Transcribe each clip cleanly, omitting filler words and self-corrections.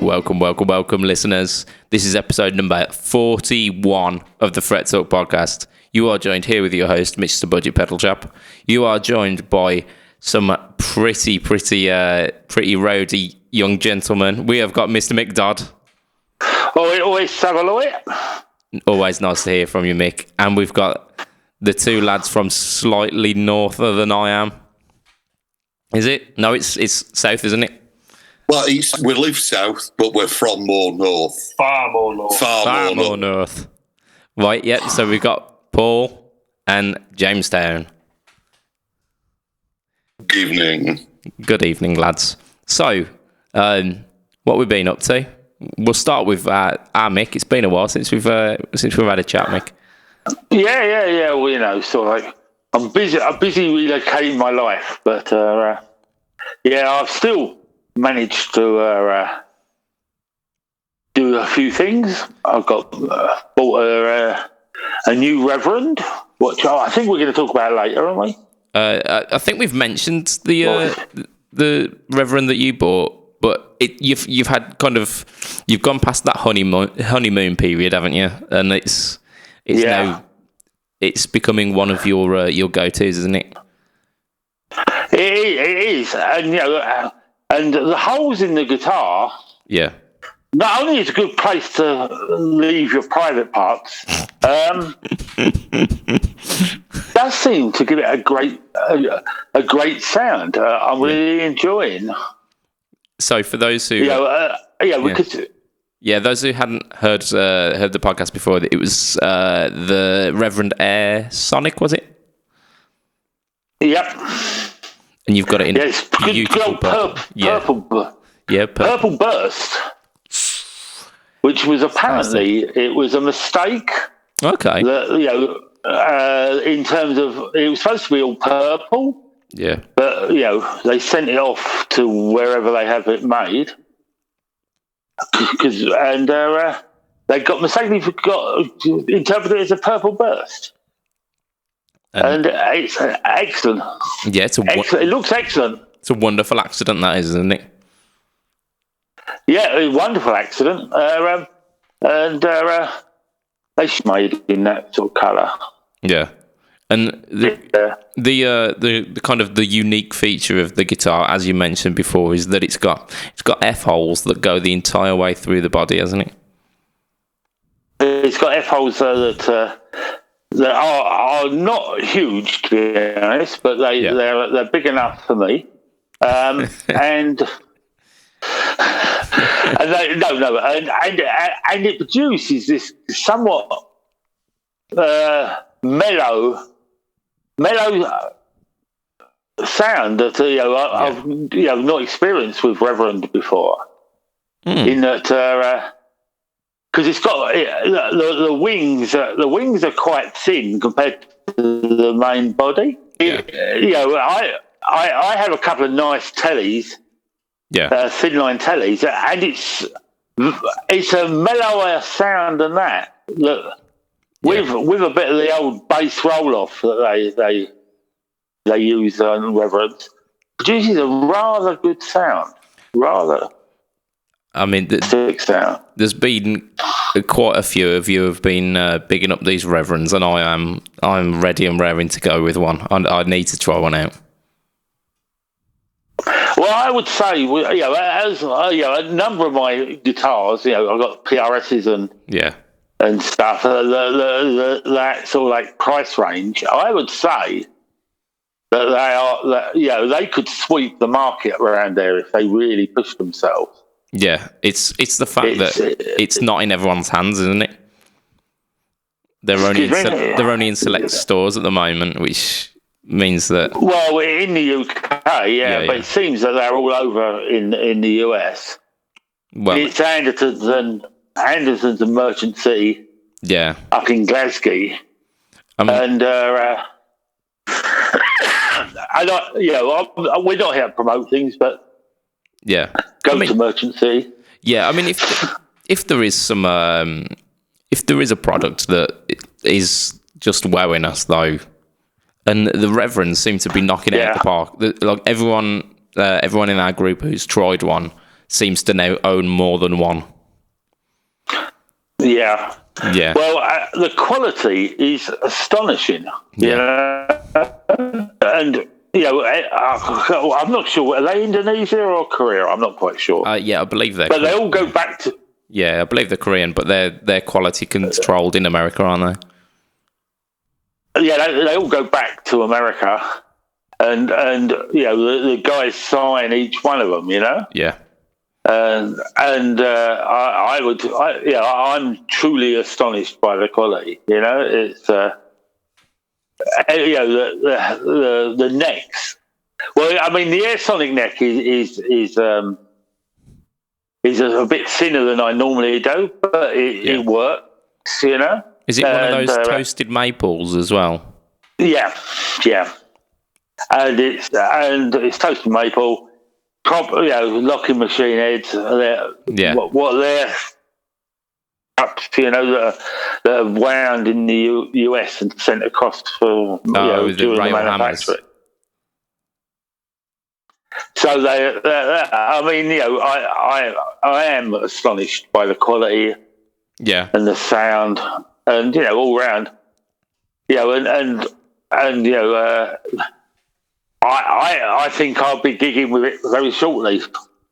Welcome, listeners. This is episode number 41 of the Fret Talk podcast. You are joined here with your host, Mr. Budget Pedal Chap. You are joined by some pretty roady young gentlemen. We have got Mr. Mick Dodd. Always nice to hear from you, Mick. And we've got the two lads from slightly norther than I am. Is it? No, it's south, isn't it? Well, we live south, but we're from more north. Far more north. Right, yeah. So we've got Paul and Jamestown. Good evening, lads. So, what we've been up to? We'll start with our Mick. It's been a while since we've had a chat, Mick. Yeah. Well, sort of like I'm busy relocating my life, but I've still managed to do a few things. I've got bought a new Reverend, which I think we're going to talk about later, aren't we? I think we've mentioned the Reverend that you bought, but you've gone past that honeymoon period, haven't you? And it's now it's becoming one of your go-tos, isn't it? It is, and and the holes in the guitar. Yeah. Not only is a good place to leave your private parts, does seem to give it a great sound. I'm really enjoying. So for those who, those who hadn't heard the podcast before, it was the Reverend Air Sonic, was it? Yep. And you've got it in beautiful purple burst, which was apparently it was a mistake. Okay. In terms of it was supposed to be all purple. Yeah. But they sent it off to wherever they have it made, they got mistakenly interpreted it as a purple burst. And it's excellent. Yeah, it looks excellent. It's a wonderful accident, that is, isn't it? Yeah, a wonderful accident. They made it in that sort of colour. Yeah, and the kind of the unique feature of the guitar, as you mentioned before, is that it's got F holes that go the entire way through the body, hasn't it? It's got F holes that are not huge, to be honest, but they're big enough for me, and it produces this somewhat mellow sound that I've not experienced with Reverend before. In that. Because it's got the wings. The wings are quite thin compared to the main body. I have a couple of nice tellies, thin line tellies, and it's a mellower sound than that. With a bit of the old bass roll off that they use on Reverend, produces a rather good sound. I mean, there's been quite a few of you have been bigging up these Reverends, and I'm ready and raring to go with one. I need to try one out. Well, I would say, as a number of my guitars, I've got PRSs and stuff. That sort of like price range, I would say that they could sweep the market around there if they really pushed themselves. Yeah, it's the fact that it's not in everyone's hands, isn't it? They're only in select stores at the moment, which means that. Well, we're in the UK, but it seems that they're all over in the US. Well, it's Andertons and Merchant City. Yeah. Up in Glasgow, and we're not here to promote things, but. Yeah, go to Merchant City. Yeah, I mean, if there is some, if there is a product that is just wowing us though, and the Reverends seem to be knocking it out of the park. Like everyone in our group who's tried one seems to now own more than one. Yeah. Yeah. Well, the quality is astonishing. You know, and I'm not sure. Are they Indonesia or Korea? I'm not quite sure. Yeah, I believe they're. But they all go back to. Yeah, I believe they're Korean, but they're quality controlled in America, aren't they? Yeah, they all go back to America, and the guys sign each one of them. You know. Yeah. I'm truly astonished by the quality. You know, it's the necks. Well, I mean, the Airsonic neck is a bit thinner than I normally do, but it works. You know, is it one of those toasted maples as well? Yeah, and it's toasted maple. Locking machine heads. What they're up, that are wound in the US and sent across for during the manufacture. So I am astonished by the quality, and the sound, and all round, I think I'll be gigging with it very shortly.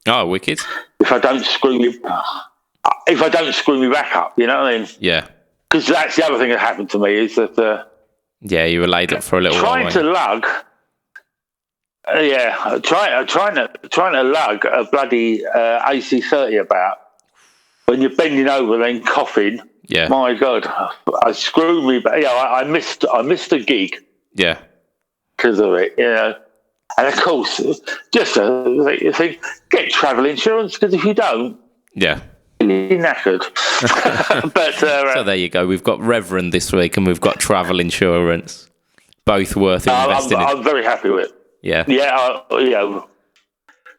Oh, wicked! If I don't screw me back up, you know what I mean? Yeah. Because that's the other thing that happened to me is that. You were laid up for a little while. Trying to lug. Trying to lug a bloody AC30 about when you're bending over, then coughing. Yeah. My God, I screwed me back. I missed a gig. Yeah. Because of it, and of course, just you think, get travel insurance, because if you don't, you're knackered. But so there you go. We've got Reverend this week, and we've got travel insurance. Both worth investing in. I'm very happy with it. Yeah.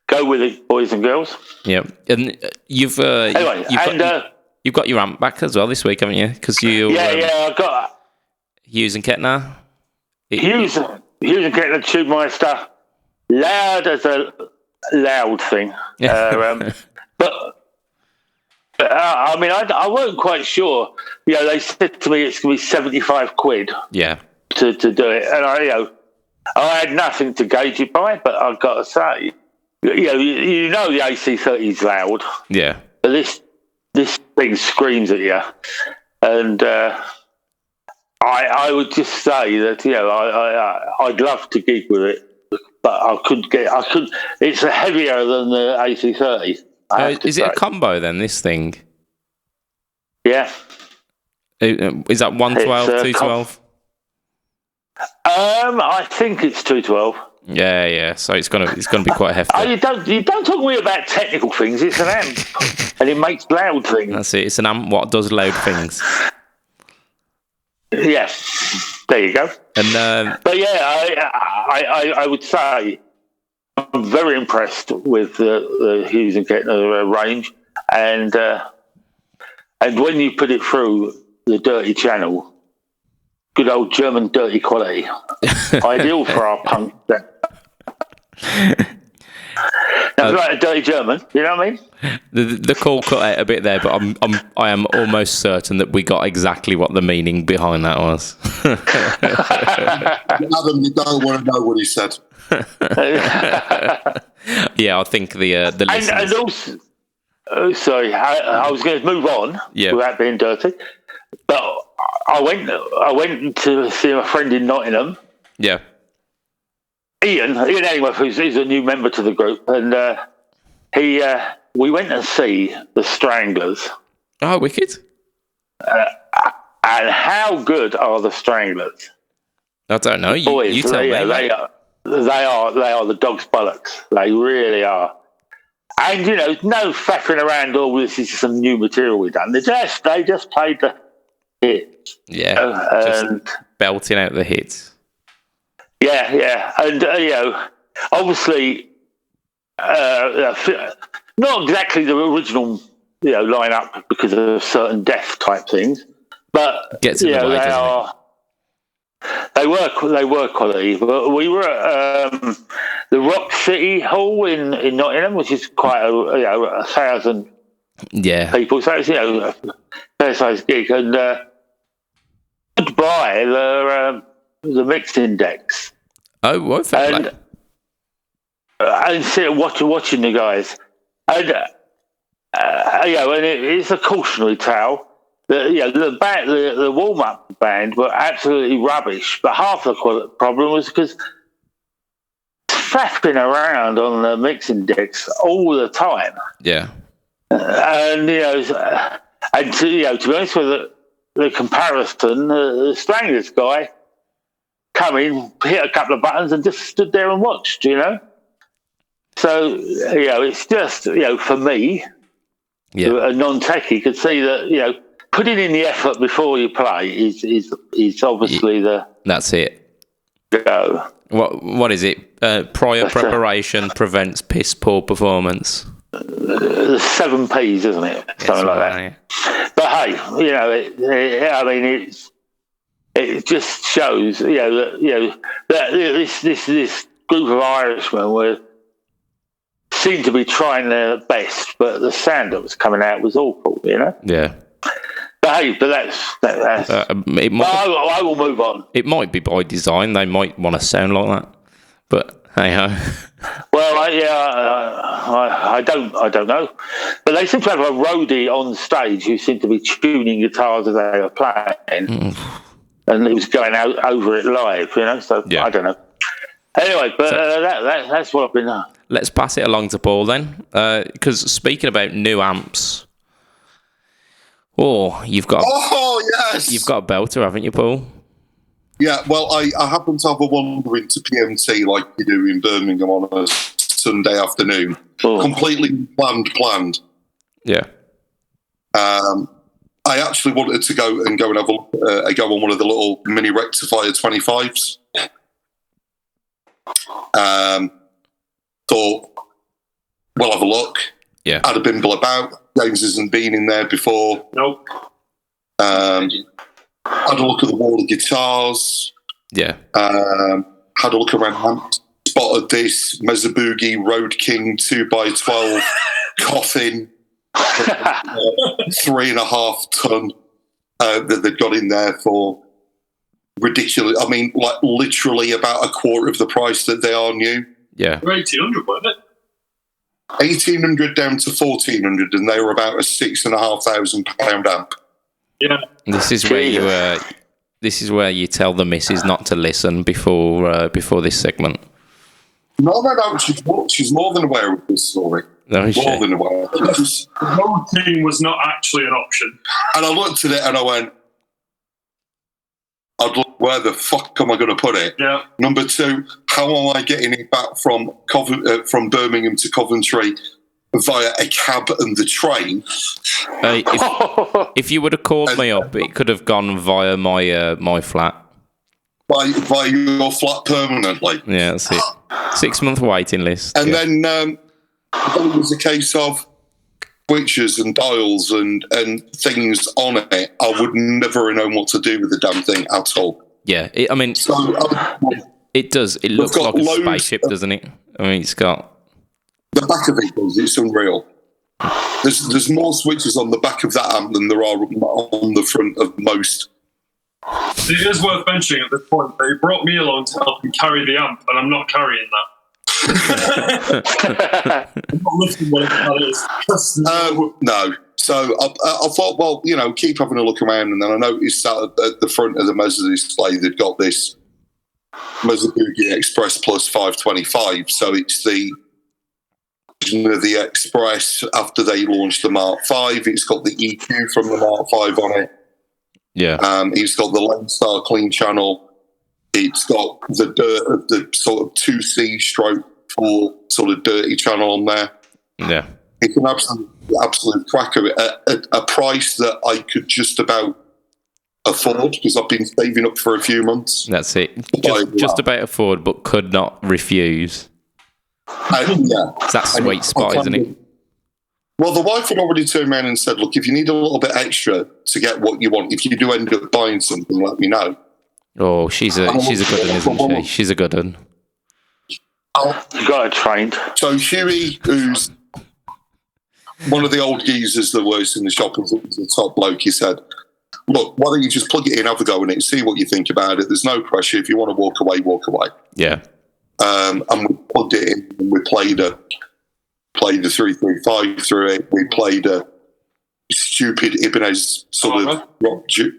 Go with it, boys and girls. Yeah, and you've got your amp back as well this week, haven't you? Because I've got Hughes and Kettner. Hughes and Kettner Tubemeister, loud as a loud thing. But I mean, I wasn't quite sure. They said to me it's going to be 75 quid. Yeah. To do it, and I had nothing to gauge it by, but I've got to say, the AC30 is loud. Yeah. But this thing screams at you, and I would just say that I'd love to gig with it, but I couldn't. It's heavier than the AC30. Is it a combo then? This thing? Yeah. Is that 112, 212? I think it's 212. Yeah. So it's gonna be quite hefty. You don't talk to me about technical things. It's an amp, and it makes loud things. That's it. It's an amp what does loud things. Yes, there you go. And but I would say I'm very impressed with the Hughes and Kettner range, and when you put it through the dirty channel, good old German dirty quality, ideal for our punk. That's like a dirty German, you know what I mean? The call cut out a bit there, but I am almost certain that we got exactly what the meaning behind that was. Adam, you don't want to know what he said. Yeah, I think the listeners... and also, sorry, I was going to move on without being dirty, but I went to see a friend in Nottingham. Yeah. Ian Ellingworth, who's a new member to the group, and we went to see the Stranglers. Oh, wicked! And how good are the Stranglers? I don't know. You tell me. They are the dog's bollocks. They really are. And no faffing around. Oh, this is some new material we've done. They just played the hits. Yeah, just belting out the hits. Yeah, and obviously, not exactly the original, lineup because of certain death type things, but they were quality. But we were at the Rock City Hall in Nottingham, which is quite a 1,000 people. So it's a fair sized gig, and could buy the Mixed Index. Oh, what? And sit watching the guys, and and it's a cautionary tale. The warm up band were absolutely rubbish, but half the problem was because faffing around on the Mix Index all the time. Yeah, and to be honest with the comparison, the Stranglers guy come in, hit a couple of buttons, and just stood there and watched. So it's just for me, a non-techie could see that putting in the effort before you play is obviously that's it. Go. What is it? Prior preparation prevents piss poor performance. The 7 Ps, isn't it? Something like that. Yeah. But hey, it just shows that this group of Irishmen seemed to be trying their best, but the sound that was coming out was awful. Yeah. But hey, that's I will move on. It might be by design. They might want to sound like that, but hey ho. Well, I don't know, but they seem to have a roadie on stage who seemed to be tuning guitars as they were playing, and he was going over it live. So I don't know. Anyway, but that's what I've been. Let's pass it along to Paul then, because speaking about new amps. You've got you've got a belter, haven't you, Paul? Yeah, well, I happen to have a wander into PMT like you do in Birmingham on a Sunday afternoon. Completely planned. Yeah. I actually wanted to go and have a go on one of the little mini rectifier 25s. Thought, we'll have a look. Yeah. Had a bimble about. James hasn't been in there before. Nope. Had a look at the wall of guitars. Yeah. Had a look around. Spotted this Mezaboogie Road King 2x12 coffin, 3.5 ton that they've got in there for ridiculous. I mean, like literally about a quarter of the price that they are new. Yeah. 1,800, wasn't it? 1,800 down to 1,400, and they were about a £6,500 amp. Yeah. This is where you tell the missus not to listen before this segment. No, she's more than aware of this story. No, more than aware. The Road King was not actually an option. And I looked at it and I went, where the fuck am I going to put it? Yeah. Number 2, how am I getting it back from Birmingham to Coventry via a cab and the train? If you would have called me up, it could have gone via my flat. By your flat permanently? Yeah, that's it. 6-month waiting list. And then it was a case of switches and dials and things on it. I would never have known what to do with the damn thing at all. Yeah, it does. It looks like a spaceship, doesn't it? I mean, it's got... The back of it does. It's unreal. There's more switches on the back of that amp than there are on the front of most. It is worth mentioning at this point that he brought me along to help him carry the amp, and I'm not carrying that. I'm not lifting whatever that is. No. So I thought, well, keep having a look around, and then I noticed that at the front of the Mezza display they've got this Mezaboogie Express Plus 525. So it's the version of the Express after they launched the Mark V. It's got the EQ from the Mark V on it. Yeah. It's got the Landstar clean channel. It's got the sort of 2C stroke 4 sort of dirty channel on there. Yeah. It's an absolute cracker at a price that I could just about afford because I've been saving up for a few months. That's it. Just about afford, but could not refuse. Yeah. It's that sweet spot, isn't it? Well, the wife had already turned around and said, look, if you need a little bit extra to get what you want, if you do end up buying something, let me know. Oh, she's a good one, isn't she? She's a good one. Got it trained. So Huey, who's one of the old geezers that works in the shop, and the top bloke, he said, look, why don't you just plug it in, have a go in it, see what you think about it. There's no pressure. If you want to walk away, walk away. Yeah. And we plugged it in, and we played the 335 through it. We played a stupid Ibanez sort of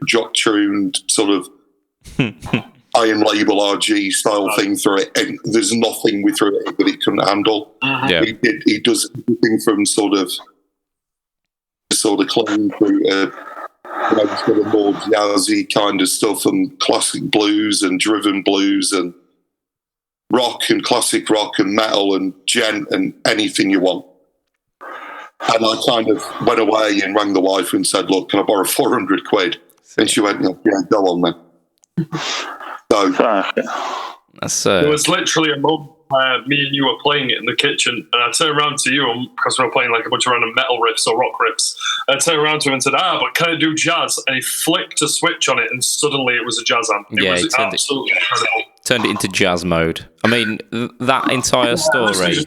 jock-tuned sort of Iron Label RG style thing through it, and there's nothing we threw at it that it couldn't handle. Yeah. He does everything from sort of clean through sort of more jazzy kind of stuff, and classic blues and driven blues and rock and classic rock and metal and gent and anything you want. And I kind of went away and rang the wife and said, look, can I borrow 400 quid? And she went, yeah, go on then. So it was literally a moment where me and you were playing it in the kitchen, and I turned around to you, because we were playing like a bunch of random metal riffs or rock riffs. I turned around to him and said, but can I do jazz? And he flicked a switch on it, and suddenly it was a jazz amp. It was absolutely incredible. Turned it into jazz mode. I mean, that entire story,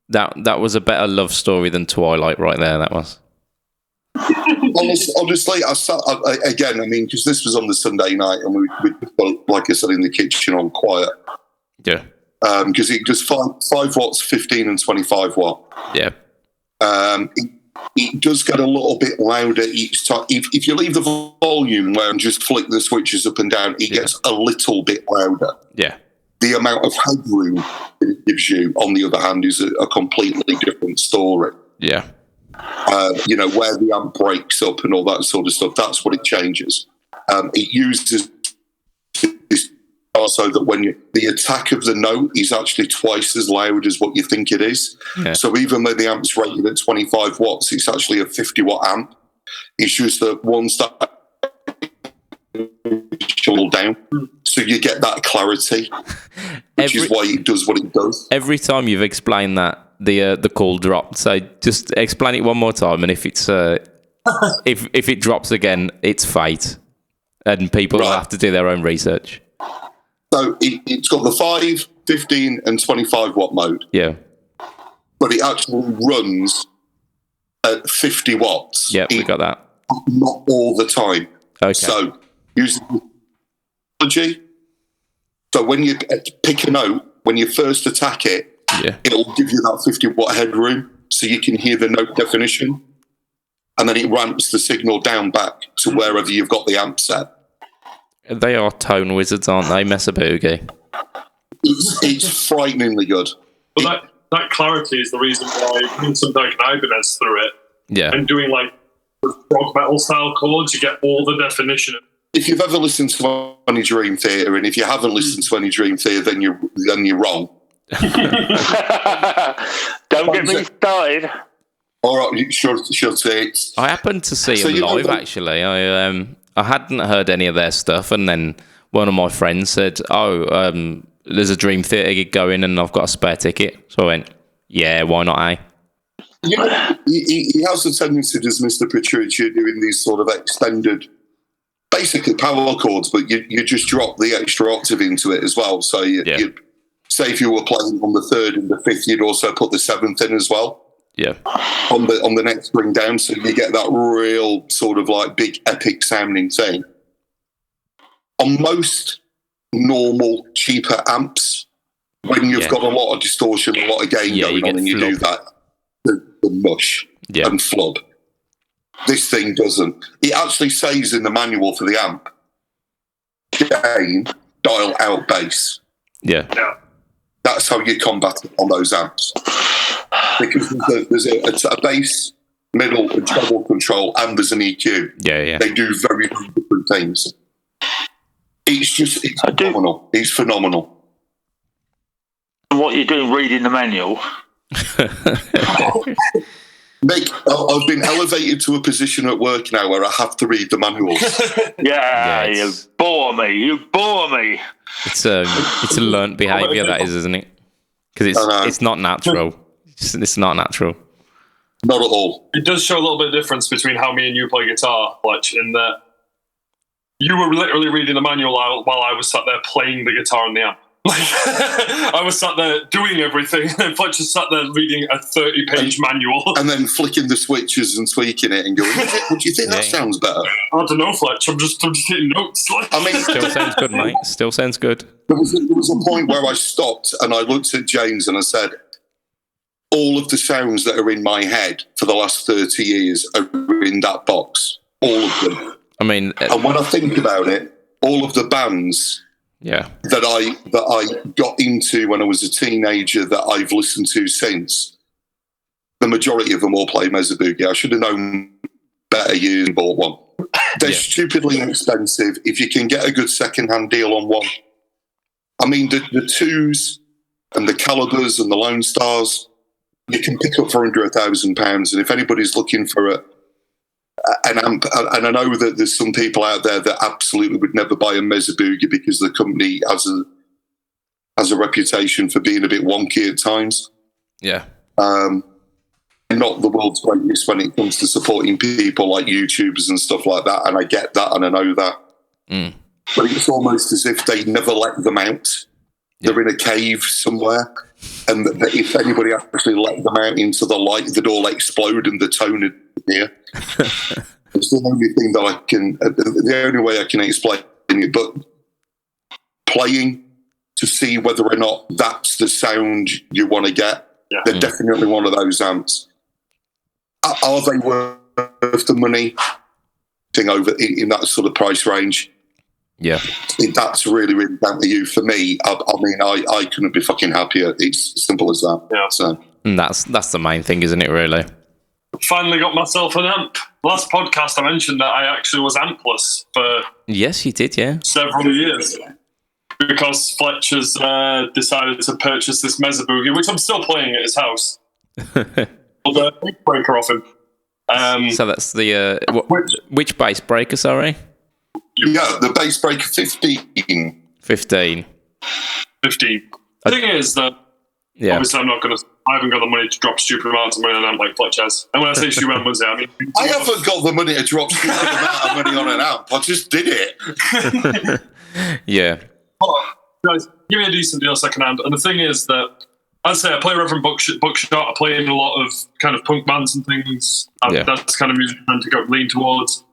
that was a better love story than Twilight right there, that was. Honestly, I sat again. I mean, because this was on the Sunday night, and we like I said, in the kitchen on quiet. Yeah. Because it does 5 watts, 15 and 25 watt. Yeah. It does get a little bit louder each time. If you leave the volume where and just flick the switches up and down, it gets a little bit louder. Yeah. The amount of headroom that it gives you, on the other hand, is a completely different story. Yeah. Where the amp breaks up and all that sort of stuff, that's what it changes. It uses so that when the attack of the note is actually twice as loud as what you think it is. Yeah. So even though the amp's rated at 25 watts, it's actually a 50 watt amp. It's just that one's that down. So you get that clarity, which is why it does what it does. Every time you've explained that, the call dropped. So just explain it one more time, and if it's if it drops again, it's fate, and people will have to do their own research. So it's got the 5, 15, and 25 watt mode. Yeah, but it actually runs at 50 watts. Yeah, we got that. Not all the time. Okay. So using technology. So when you pick a note, when you first attack it, it'll give you that 50 watt headroom so you can hear the note definition. And then it ramps the signal down back to wherever you've got the amp set. They are tone wizards, aren't they, Mesa Boogie? It's frighteningly good. But that clarity is the reason why doing something like an Ibanez through it, and doing like rock metal style chords, you get all the definition. If you've ever listened to any Dream Theater, and if you haven't listened to any Dream Theater, then you're wrong. Don't get me started. All right, sure say. I happened to see them live, actually. I hadn't heard any of their stuff, and then one of my friends said, there's a Dream Theater gig going, and I've got a spare ticket. So I went, yeah, why not, eh? Yeah, he has a tendency, does Mr. Petrucci, doing these sort of extended, basically power chords, but you just drop the extra octave into it as well. So you'd say if you were playing on the 3rd and the 5th, you'd also put the 7th in as well. Yeah. On the next string down, so you get that real sort of like big epic sounding thing. On most normal, cheaper amps, when you've got a lot of distortion, a lot of gain going on, and you do that, the mush and flub. This thing doesn't. It actually says in the manual for the amp, gain, dial out bass. Yeah. That's how you combat it on those amps. Because there's a bass, middle, and treble control, and there's an EQ. Yeah. They do very different things. It's phenomenal. It's phenomenal. What you're doing, reading the manual? Mick, I've been elevated to a position at work now where I have to read the manuals. You bore me. It's a learnt behaviour, that is, isn't it? Because it's not natural. It's not natural. Not at all. It does show a little bit of difference between how me and you play guitar, Fletch, in that you were literally reading the manual while I was sat there playing the guitar on the amp. I was sat there doing everything, and Fletcher sat there reading a 30-page manual. And then flicking the switches and tweaking it and going, what do you think that sounds better? I don't know, Fletcher. I'm just taking notes. I mean, still sounds good, mate. Still sounds good. There was a point where I stopped and I looked at James and I said, all of the sounds that are in my head for the last 30 years are in that box. All of them. I mean... and when I think about it, all of the bands... that I got into when I was a teenager that I've listened to since, the majority of them all play Mesa Boogie. I should have known better years and bought one. They're stupidly expensive. If you can get a good second-hand deal on one. I mean, the twos and the Calibers and the Lone Stars, you can pick up for under £1,000. And if anybody's looking for an amp, and I know that there's some people out there that absolutely would never buy a Mesa Boogie because the company has a reputation for being a bit wonky at times. Yeah. Not the world's greatest when it comes to supporting people like YouTubers and stuff like that, and I get that and I know that. But it's almost as if they never let them out. They're in a cave somewhere, and if anybody actually let them out into the light, they'd all explode and the tone would appear. It's the only thing that the only way I can explain it, but playing to see whether or not that's the sound you want to get, they're definitely one of those amps. Are they worth the money? Thing over in that sort of price range. Yeah, that's really, really down to you. For me, I mean, I couldn't be fucking happier. It's as simple as that. Yeah. So and that's the main thing, isn't it? Really. Finally got myself an amp. Last podcast I mentioned that I actually was ampless for. Yes, you did. Yeah. Several years. Because Fletcher's decided to purchase this Mesa Boogie, which I'm still playing at his house. The bass breaker off him. So that's the which bass breaker? Sorry. Yeah, the bass breaker 15. 15. The thing is that obviously I haven't got the money to drop stupid amounts of money on an amp like Fletcher has. And when I say stupid amounts, I mean I haven't got the money to drop stupid amount of money on an amp. I just did it. Yeah. Oh, guys, give me a decent deal second hand. And the thing is that, I'd say I play Reverend Buckshot. I play in a lot of kind of punk bands and things. That's kind of music I tend to lean towards.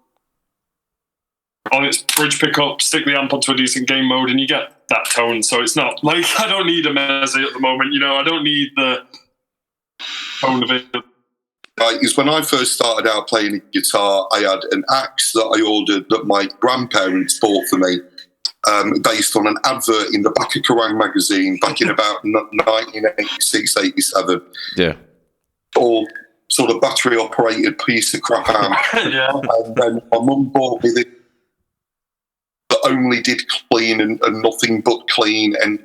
On its bridge pickup, stick the amp onto a decent game mode, and you get that tone. So it's not like I don't need a Mesa at the moment. I don't need the tone of it. Right, is when I first started out playing the guitar, I had an axe that I ordered that my grandparents bought for me. Based on an advert in the back of Kerrang magazine back in about 1986-87. Yeah. All sort of battery-operated piece of crap amp. Yeah. And then my mum bought me this that only did clean and nothing but clean, and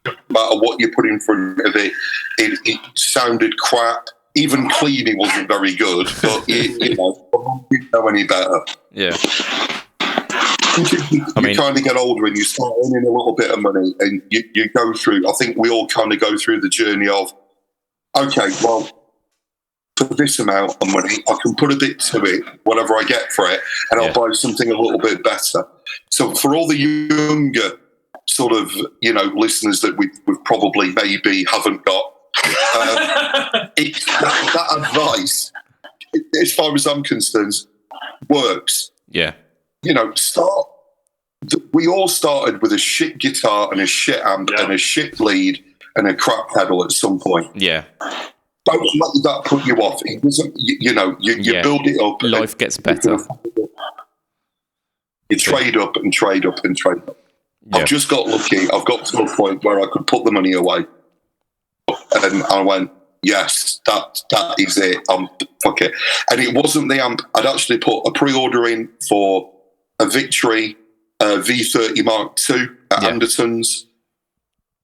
no matter what you put in front of it, it sounded crap. Even clean, it wasn't very good, but my mum didn't know any better. Yeah. You kind of get older and you start earning a little bit of money, and you go through, I think we all kind of go through the journey of, okay, well, for this amount of money, I can put a bit to it, whatever I get for it, and I'll buy something a little bit better. So for all the younger sort of, listeners that we've probably maybe haven't got, that advice, as far as I'm concerned, works. Yeah. We all started with a shit guitar and a shit amp and a shit lead and a crap pedal at some point. Yeah. Don't let that put you off. It doesn't, you build it up. Life gets better. You trade up and trade up and trade up. Yeah. I've just got lucky. I've got to a point where I could put the money away. And I went, yes, that is it. Fuck it. And it wasn't the amp. I'd actually put a pre-order in for a Victory V30 Mark II at Anderton's.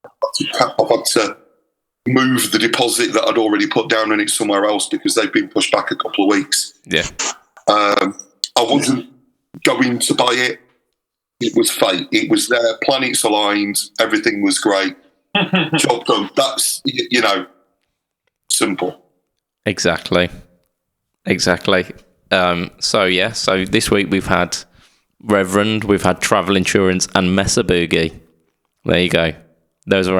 I've had to move the deposit that I'd already put down on it somewhere else because they've been pushed back a couple of weeks. Yeah. I wasn't going to buy it. It was fate. It was there. Planets aligned. Everything was great. Job done. That's, simple. Exactly. So this week we've had Reverend, we've had Travel Insurance and Mesa Boogie. There you go. those are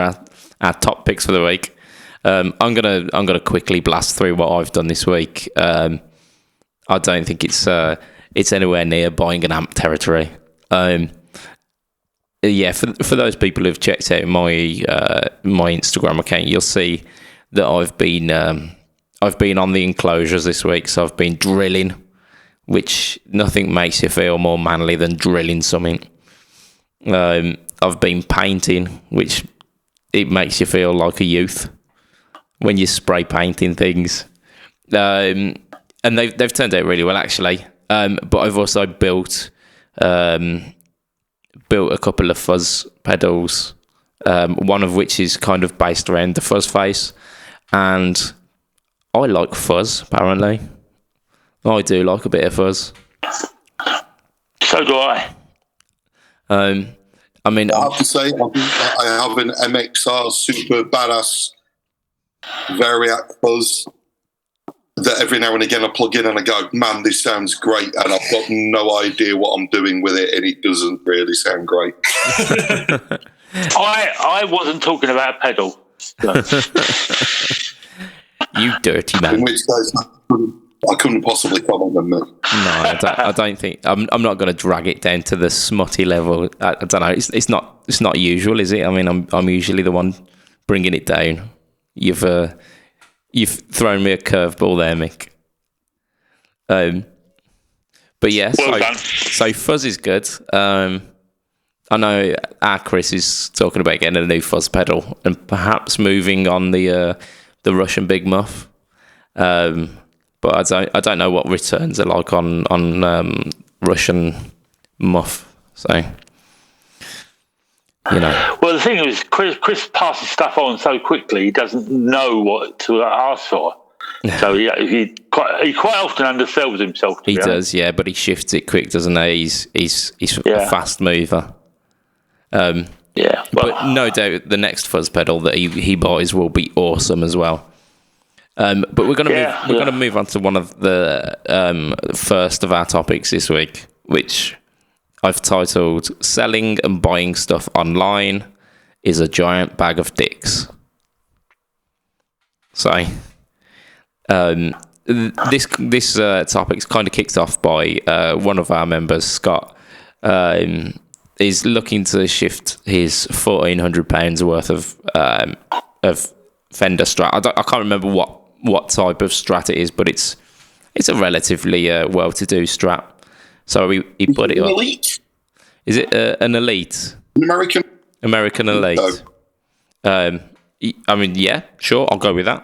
our top picks for the week. I'm gonna quickly blast through what I've done this week. I don't think it's anywhere near buying an amp territory. For those people who've checked out my Instagram account, you'll see that I've been on the enclosures this week. So I've been drilling, which nothing makes you feel more manly than drilling something. I've been painting, which it makes you feel like a youth when you're spray painting things. And they've turned out really well, actually. But I've also built a couple of fuzz pedals, one of which is kind of based around the fuzz face. And I like fuzz, apparently. I do like a bit of fuzz. So do I. I have to say, I have an MXR super badass Variac fuzz that every now and again I plug in and I go, man, this sounds great, and I've got no idea what I'm doing with it, and it doesn't really sound great. I wasn't talking about pedal. So. You dirty man. In which case, I couldn't possibly comment on that. No, I don't think I'm not going to drag it down to the smutty level. I don't know. It's not usual, is it? I mean, I'm usually the one bringing it down. You've thrown me a curveball there, Mick. But yeah, so fuzz is good. I know our Chris is talking about getting a new fuzz pedal and perhaps moving on the Russian Big Muff. But I don't know what returns are like on Russian Muff. So, you know. Well, the thing is, Chris passes stuff on so quickly, he doesn't know what to ask for. So he quite often undersells himself. He does, yeah, but he shifts it quick, doesn't he? He's a fast mover. But no doubt the next fuzz pedal that he buys will be awesome as well. But we're going to move on to one of the first of our topics this week, which I've titled "Selling and Buying Stuff Online is a Giant Bag of Dicks." So, this topic's kind of kicked off by one of our members, Scott. Is looking to shift his £1,400 worth of Fender Strat. I can't remember what type of Strat it is, but it's a relatively well-to-do Strat. So he put it up. Elite? Is it an Elite? American Elite. No. I mean, yeah, sure, I'll go with that.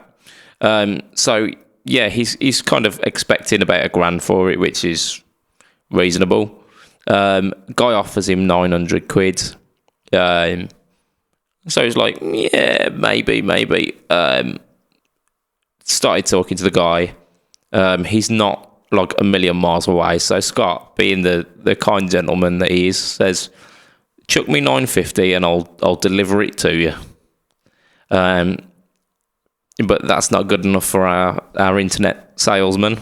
So yeah, he's kind of expecting about $1,000 for it, which is reasonable. Guy offers him 900 quid. So he's like, yeah, maybe. Started talking to the guy. He's not like a million miles away. So Scott, being the kind gentleman that he is, says, chuck me 950 and I'll deliver it to you. But that's not good enough for our internet salesman.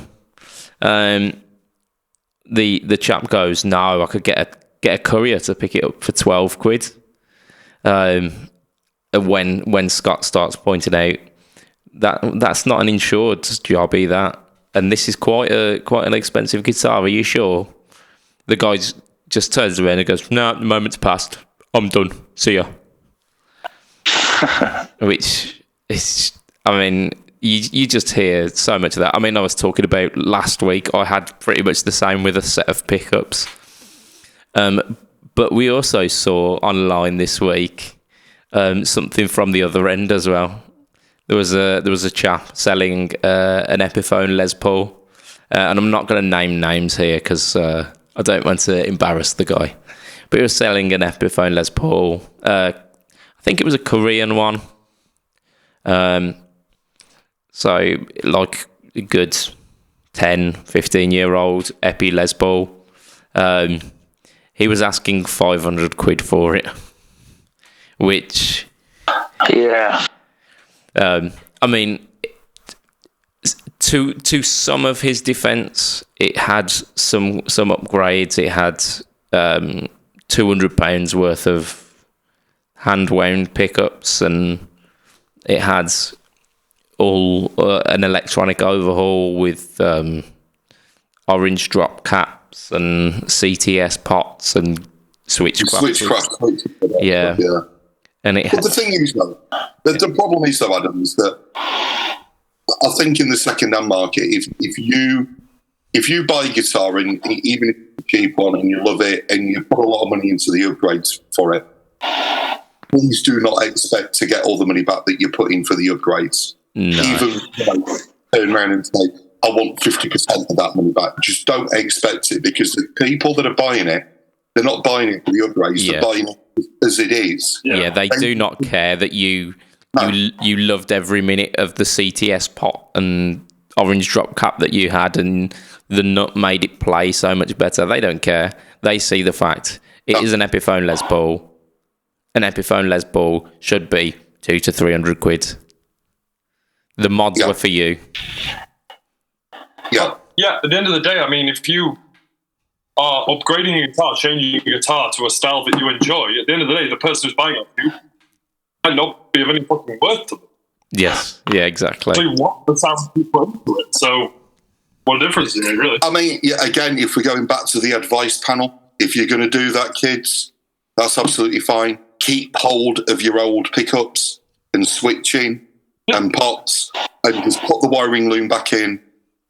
The chap goes, no, I could get a courier to pick it up for 12 quid. When Scott starts pointing out that's not an insured job either, and this is quite an expensive guitar. Are you sure? The guy just turns around and goes, no, the moment's passed. I'm done. See ya. Which is, I mean, you just hear so much of that. I mean, I was talking about last week, I had pretty much the same with a set of pickups. But we also saw online this week something from the other end as well. There was a chap selling an Epiphone Les Paul, and I'm not going to name names here because I don't want to embarrass the guy. But he was selling an Epiphone Les Paul. I think it was a Korean one. So, like a good 10, 15-year-old Epi Les Paul. He was asking 500 quid for it, which... Yeah. I mean, to some of his defence, it had some upgrades. It had £200 worth of hand wound pickups, and it had all an electronic overhaul with orange drop caps and CTS pots and switch crafters. Yeah. And but the thing is, though, the problem is, though, Adam, is that I think in the second-hand market, if you buy a guitar, and even if it's a cheap one and you love it and you put a lot of money into the upgrades for it, please do not expect to get all the money back that you're putting for the upgrades. No. Even turn around and say, I want 50% of that money back. Just don't expect it, because the people that are buying it, they're not buying it for the upgrades. They're buying it as it is. Yeah, they do not care that you loved every minute of the CTS pot and orange drop cap that you had, and the nut made it play so much better. They don't care. They see the fact it is an Epiphone Les Paul. An Epiphone Les Paul should be £200 to £300. The mods were for you. Yeah. Yeah, at the end of the day, I mean, if you are upgrading your guitar, changing your guitar to a style that you enjoy, at the end of the day, the person who's buying it from you might not be of any fucking worth to them. Yes, yeah, exactly. So you want the sound you put into it. So what difference does it make, really? I mean, again, if we're going back to the advice panel, if you're going to do that, kids, that's absolutely fine. Keep hold of your old pickups and switching and pots, and just put the wiring loom back in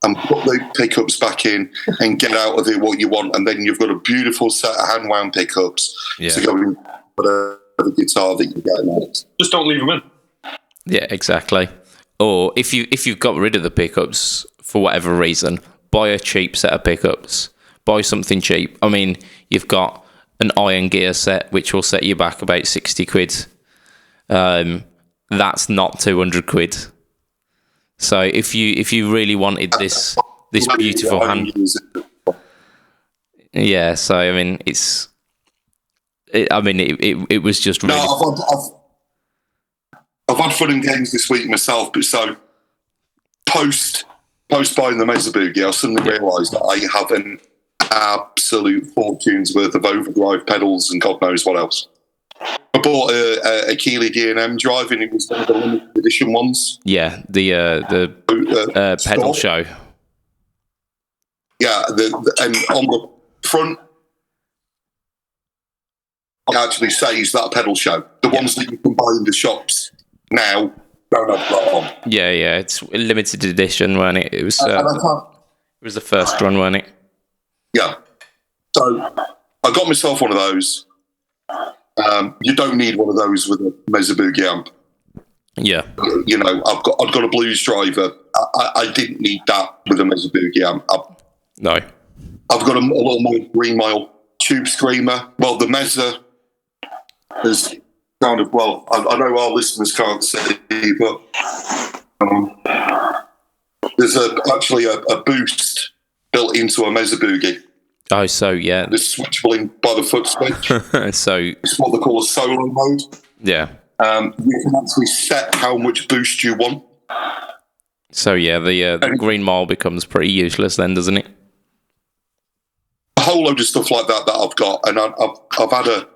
and put the pickups back in and get out of it what you want, and then you've got a beautiful set of hand wound pickups to go in whatever guitar that you get next. Just don't leave them in. Yeah, exactly. Or if you've got rid of the pickups for whatever reason, buy a cheap set of pickups. Buy something cheap. I mean, you've got an Iron Gear set which will set you back about £60. That's not £200. So if you really wanted this beautiful hand, yeah. So I mean, it was just really. No, I've had fun and games this week myself, but so post buying the Mesa Boogie, I suddenly realised that I have an absolute fortune's worth of overdrive pedals and God knows what else. I bought a Keeley D&M drive, and it was one of the limited edition ones. Yeah, the pedal show. Yeah, and on the front, it actually says that pedal show. The ones that you can buy in the shops now don't have that on. Yeah, it's a limited edition, wasn't it? It was the first one, wasn't it? Yeah. So I got myself one of those. You don't need one of those with a Mesa Boogie amp. Yeah. You know, I've got a blues driver. I didn't need that with a Mesa Boogie amp. No. I've got a little more Green Mile tube screamer. Well, the Mesa is kind of, well, I know our listeners can't see, but there's actually a boost built into a Mesa Boogie. Oh, so yeah. It's switchable in by the foot switch. So it's what they call a solo mode. Yeah. You can actually set how much boost you want. So yeah, the Green Mile becomes pretty useless then, doesn't it? A whole load of stuff like that I've got, and I've had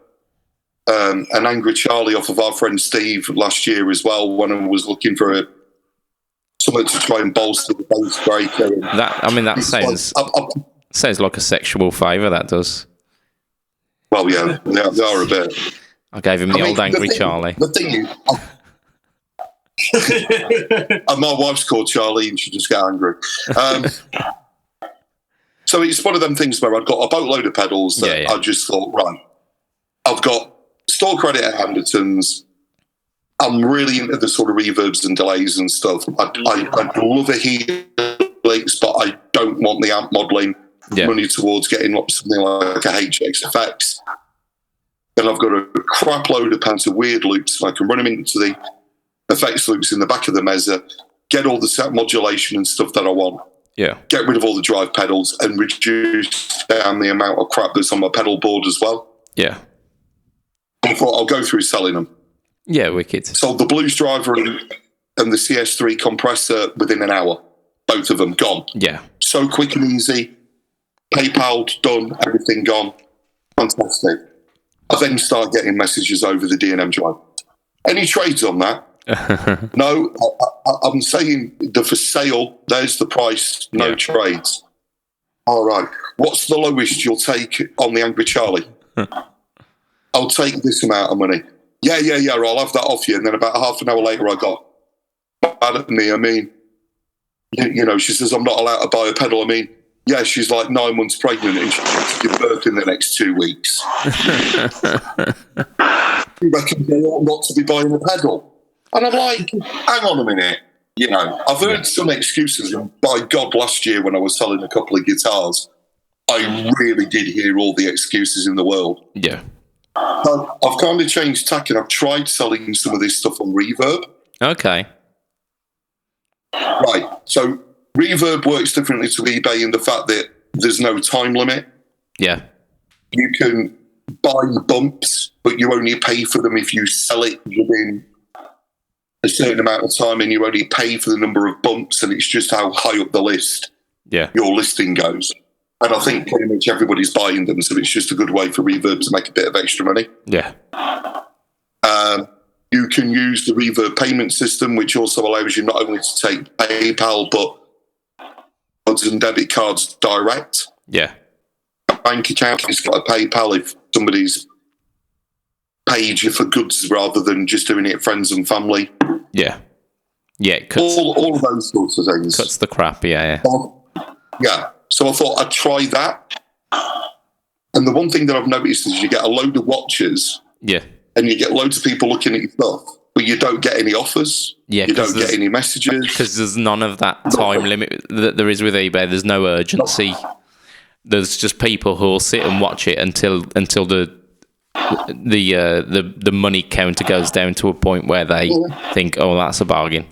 an Angry Charlie off of our friend Steve last year as well, when I was looking for something to try and bolster the bass breaker. That sounds like a sexual favour, that does. Well, yeah, they are a bit. I gave him the old Angry Charlie. The thing is, and my wife's called Charlie and she just get angry. So it's one of them things where I've got a boatload of pedals that I just thought, right, I've got store credit at Andertons. I'm really into the sort of reverbs and delays and stuff. I'd love a Helix, but I don't want the amp modelling. Money towards getting something like a HX Effects. Then I've got a crap load of pounds of weird loops, and I can run them into the effects loops in the back of the Mesa, get all the set modulation and stuff that I want. Yeah. Get rid of all the drive pedals and reduce down the amount of crap that's on my pedal board as well. Yeah. I thought I'll go through selling them. Yeah, wicked. Sold the Blues driver and the CS3 compressor within an hour. Both of them gone. Yeah. So quick and easy. PayPal done, everything gone. Fantastic. I then start getting messages over the D&M drive. Any trades on that? No, I'm saying the for sale, there's the price, no trades. All right. What's the lowest you'll take on the Angry Charlie? I'll take this amount of money. Yeah, I'll have that off you. And then about half an hour later, I got mad at me. I mean, she says, I'm not allowed to buy a pedal. I mean, yeah, she's like 9 months pregnant and she's going to give birth in the next 2 weeks. You reckon they ought not to be buying a pedal? And I'm like, hang on a minute. I've heard some excuses. And by God, last year when I was selling a couple of guitars, I really did hear all the excuses in the world. Yeah. I've kind of changed tack and I've tried selling some of this stuff on Reverb. Okay. Right. So Reverb works differently to eBay in the fact that there's no time limit. Yeah. You can buy bumps, but you only pay for them if you sell it within a certain amount of time, and you only pay for the number of bumps, and it's just how high up the list your listing goes. And I think pretty much everybody's buying them, so it's just a good way for Reverb to make a bit of extra money. Yeah. You can use the Reverb payment system, which also allows you not only to take PayPal, but cards and debit cards direct. Yeah. A bank account has got a PayPal if somebody's paid you for goods rather than just doing it friends and family. Yeah. Yeah. It cuts, all of those sorts of things. Cuts the crap, yeah. Yeah. So I thought I'd try that. And the one thing that I've noticed is you get a load of watchers. Yeah. And you get loads of people looking at your stuff, but you don't get any offers. Yeah. You don't get any messages. Because there's none of that time limit that there is with eBay. There's no urgency. There's just people who will sit and watch it until the money counter goes down to a point where they think, oh, that's a bargain.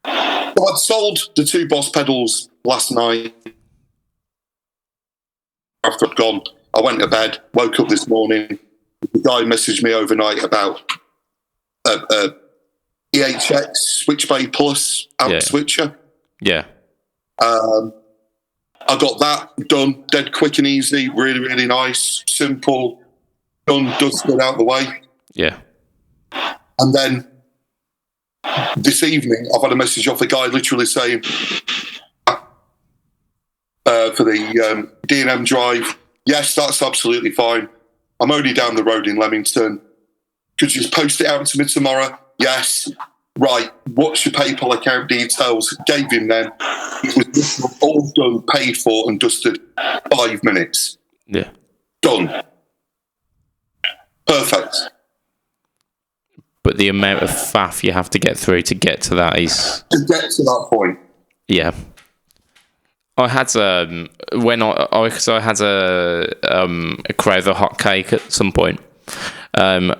So I'd sold the 2 Boss pedals last night. After I'd gone, I went to bed, woke up this morning. The guy messaged me overnight about a EHX Switchblade Plus amp switcher. Yeah. I got that done, dead quick and easy, really, really nice, simple, done, dusted out the way. Yeah. And then this evening, I've had a message off a guy literally saying, for the D&M drive, yes, that's absolutely fine. I'm only down the road in Leamington. Could you just post it out to me tomorrow? Yes. Right. What's your PayPal account details? Gave him them. It was all done, paid for, and dusted. 5 minutes. Yeah. Done. Perfect. But the amount of faff you have to get through to get to that is... To get to that point. Yeah. I had I had a Crowther hot cake at some point, and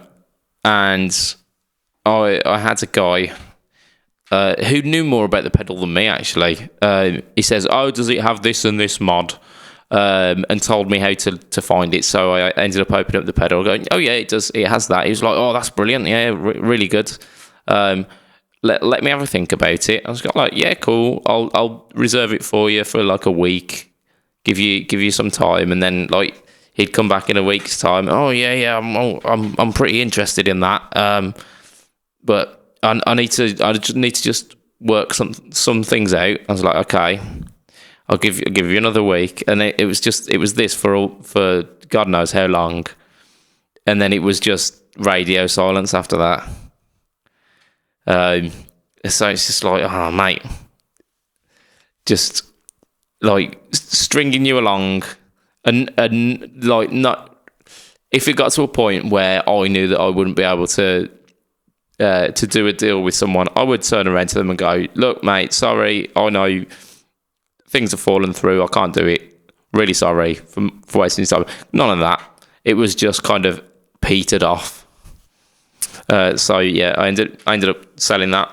I had a guy who knew more about the pedal than me. Actually, he says, "Oh, does it have this and this mod?" And told me how to find it. So I ended up opening up the pedal, going, "Oh yeah, it does. It has that." He was like, "Oh, that's brilliant. Yeah, really good." Let me have a think about it. I was like, yeah, cool. I'll reserve it for you for like a week. Give you some time, and then like he'd come back in a week's time. Oh yeah, I'm pretty interested in that. But I just need to just work some things out. I was like, okay, I'll give you another week, and it was this for God knows how long, and then it was just radio silence after that. So it's just like, oh mate, just like stringing you along, and like not. If it got to a point where I knew that I wouldn't be able to do a deal with someone, I would turn around to them and go, "Look, mate, sorry, I know things have fallen through. I can't do it. Really sorry for wasting your time." None of that. It was just kind of petered off. So yeah, I ended up selling that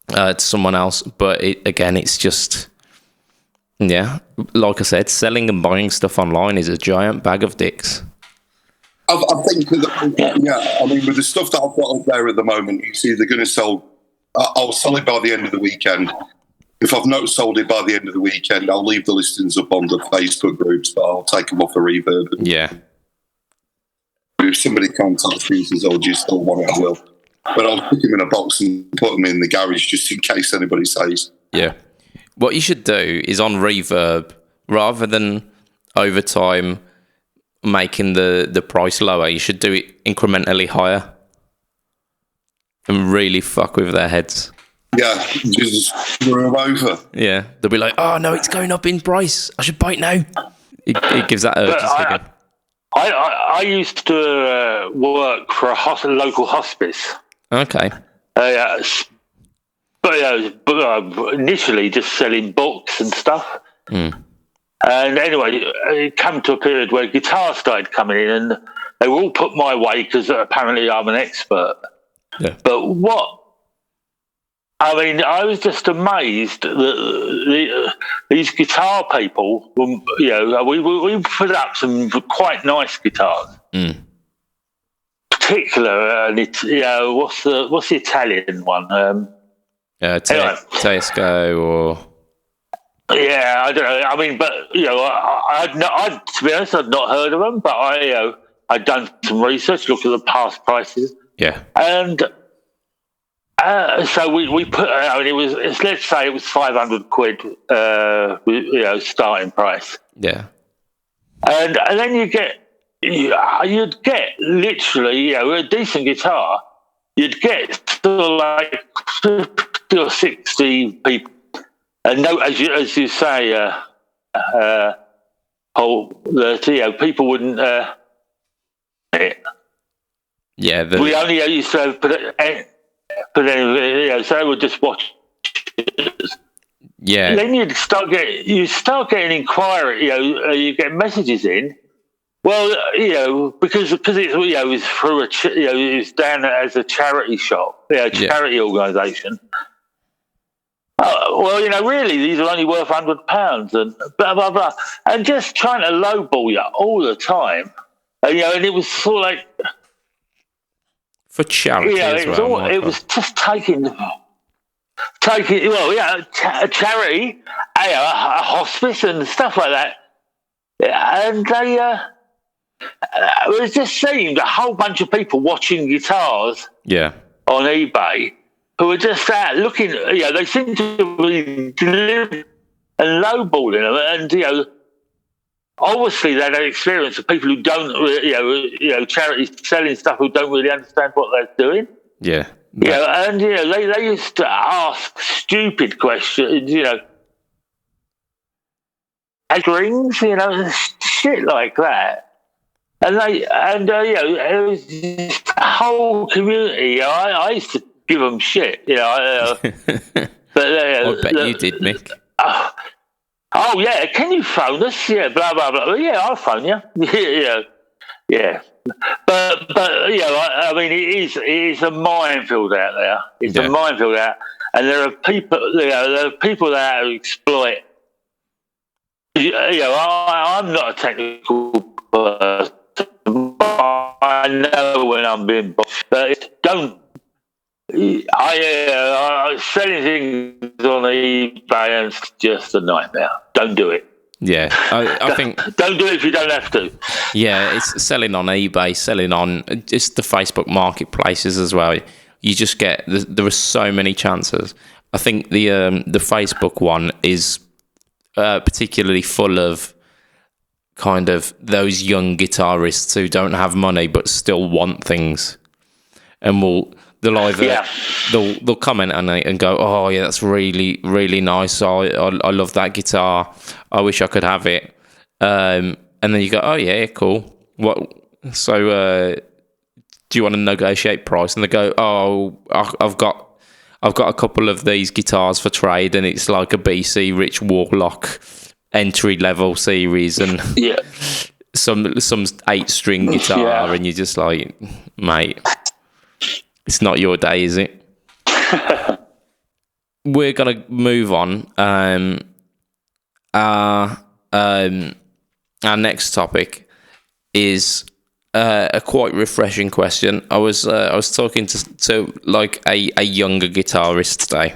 to someone else. But it's just, yeah, like I said, selling and buying stuff online is a giant bag of dicks. I think, yeah, I mean, with the stuff that I've got up there at the moment, it's either going to sell, I'll sell it by the end of the weekend. If I've not sold it by the end of the weekend, I'll leave the listings up on the Facebook groups, but I'll take them off a Reverb. Yeah. if somebody contacts me and says, "Oh, do you still want it?" I will. But I'll put them in a box and put them in the garage just in case anybody says. Yeah. What you should do is on Reverb, rather than over time making the price lower, you should do it incrementally higher and really fuck with their heads. Yeah, just screw them over. Yeah, they'll be like, "Oh no, it's going up in price. I should buy it now." It gives that urge. I used to work for a local hospice. Okay. But initially just selling books and stuff. And anyway, it came to a period where guitars started coming in, and they were all put my way because apparently I'm an expert. Yeah. But I was just amazed that these guitar people, we put up some quite nice guitars. Particular, and what's the Italian one? Tesco or. Yeah, I don't know. I mean, but I to be honest, I'd not heard of them, but I'd done some research, looked at the past prices. Yeah, and so we put. Let's say it was £500, starting price. Yeah, and then you'd get literally, a decent guitar. You'd get sort of like 50 or 60 people. And no, as you say, Paul, that people wouldn't. Yeah, we only used to put in, so they would just watch. Yeah. Then you start getting inquiry. You get messages in. Well, because it's through it's down as a charity shop, charity organisation. Really, these are only worth £100 and blah, blah, blah. And just trying to lowball you all the time. And it was sort of like... For charity as well. It was just taking a charity, a hospice and stuff like that. And they... it just seemed a whole bunch of people watching guitars on eBay who were just out looking, they seem to be delivering and lowballing them. And, obviously they had experience of people who don't, charities selling stuff who don't really understand what they're doing. Yeah. And, they used to ask stupid questions, rings, shit like that. And it was just a whole community. I used to give them shit, but I bet you did, Mick. Oh yeah, can you phone us? Yeah, blah blah blah. Yeah, I'll phone you. yeah. But it is a minefield out there. It's a minefield out, and there are people that exploit. I'm not a technical person. I know when I'm being bossed, but don't. Selling things on eBay is just a nightmare. Don't do it. Yeah, I think... Don't do it if you don't have to. Yeah, it's selling on eBay, selling on just the Facebook marketplaces as well. You just get... There are so many chances. I think the Facebook one is particularly full of kind of those young guitarists who don't have money but still want things. And they'll either they'll comment on it and go, "Oh yeah, that's really really nice. I love that guitar. I wish I could have it." And then you go, "Oh yeah, cool. What? So do you want to negotiate price?" And they go, "Oh, I've got a couple of these guitars for trade, and it's like a BC Rich Warlock entry level series, and some 8-string guitar," and you're just like, "Mate, it's not your day, is it?" We're going to move on. Our next topic is a quite refreshing question. I was talking to like a younger guitarist today,